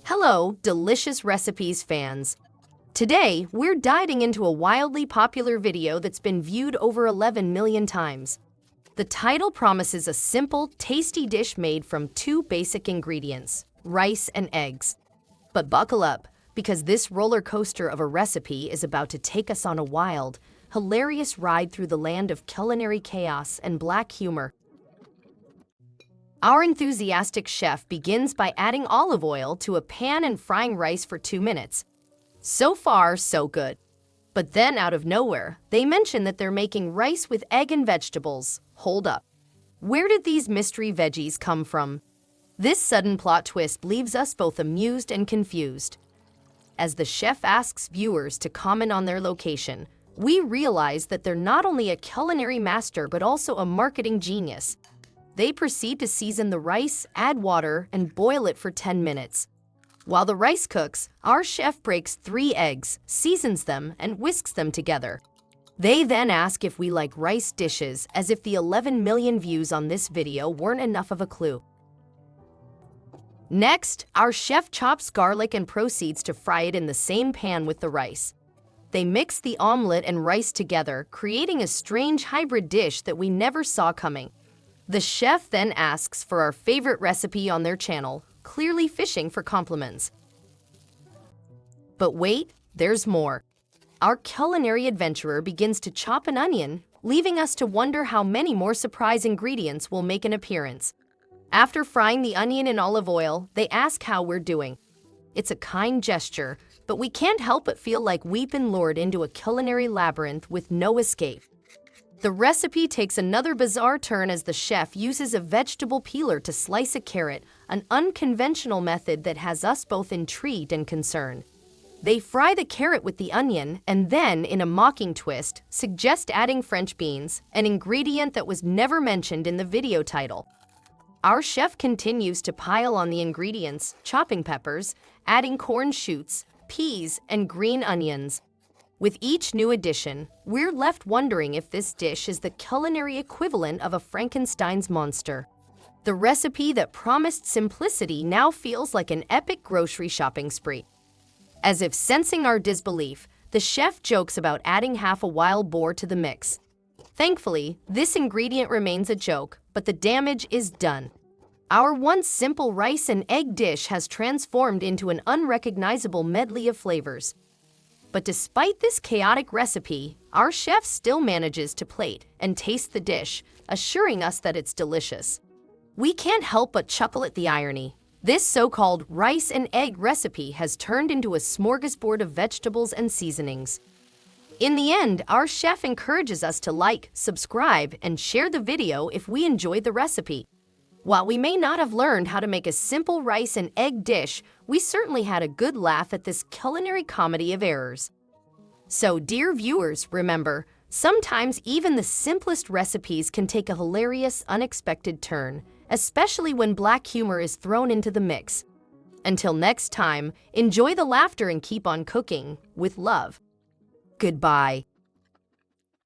Hello, delicious recipes fans. Today, we're diving into a wildly popular video that's been viewed over 11 million times. The title promises a simple, tasty dish made from two basic ingredients, rice and eggs. But buckle up, because this roller coaster of a recipe is about to take us on a wild, hilarious ride through the land of culinary chaos and black humor. Our enthusiastic chef begins by adding olive oil to a pan and frying rice for 2 minutes. So far, so good. But then, out of nowhere, they mention that they're making rice with egg and vegetables. Hold up. Where did these mystery veggies come from? This sudden plot twist leaves us both amused and confused. As the chef asks viewers to comment on their location, we realize that they're not only a culinary master but also a marketing genius. They proceed to season the rice, add water, and boil it for 10 minutes. While the rice cooks, our chef breaks 3 eggs, seasons them, and whisks them together. They then ask if we like rice dishes, as if the 11 million views on this video weren't enough of a clue. Next, our chef chops garlic and proceeds to fry it in the same pan with the rice. They mix the omelet and rice together, creating a strange hybrid dish that we never saw coming. The chef then asks for our favorite recipe on their channel, clearly fishing for compliments. But wait, there's more. Our culinary adventurer begins to chop an onion, leaving us to wonder how many more surprise ingredients will make an appearance. After frying the onion in olive oil, they ask how we're doing. It's a kind gesture, but we can't help but feel like we've been lured into a culinary labyrinth with no escape. The recipe takes another bizarre turn as the chef uses a vegetable peeler to slice a carrot, an unconventional method that has us both intrigued and concerned. They fry the carrot with the onion and then, in a mocking twist, suggest adding French beans, an ingredient that was never mentioned in the video title. Our chef continues to pile on the ingredients, chopping peppers, adding corn shoots, peas, and green onions. With each new addition, we're left wondering if this dish is the culinary equivalent of a Frankenstein's monster. The recipe that promised simplicity now feels like an epic grocery shopping spree. As if sensing our disbelief, the chef jokes about adding half a wild boar to the mix. Thankfully, this ingredient remains a joke, but the damage is done. Our once simple rice and egg dish has transformed into an unrecognizable medley of flavors. But despite this chaotic recipe, our chef still manages to plate and taste the dish, assuring us that it's delicious. We can't help but chuckle at the irony. This so-called rice and egg recipe has turned into a smorgasbord of vegetables and seasonings. In the end, our chef encourages us to like, subscribe, and share the video if we enjoyed the recipe. While we may not have learned how to make a simple rice and egg dish, we certainly had a good laugh at this culinary comedy of errors. So, dear viewers, remember, sometimes even the simplest recipes can take a hilarious, unexpected turn, especially when black humor is thrown into the mix. Until next time, enjoy the laughter and keep on cooking with love. Goodbye.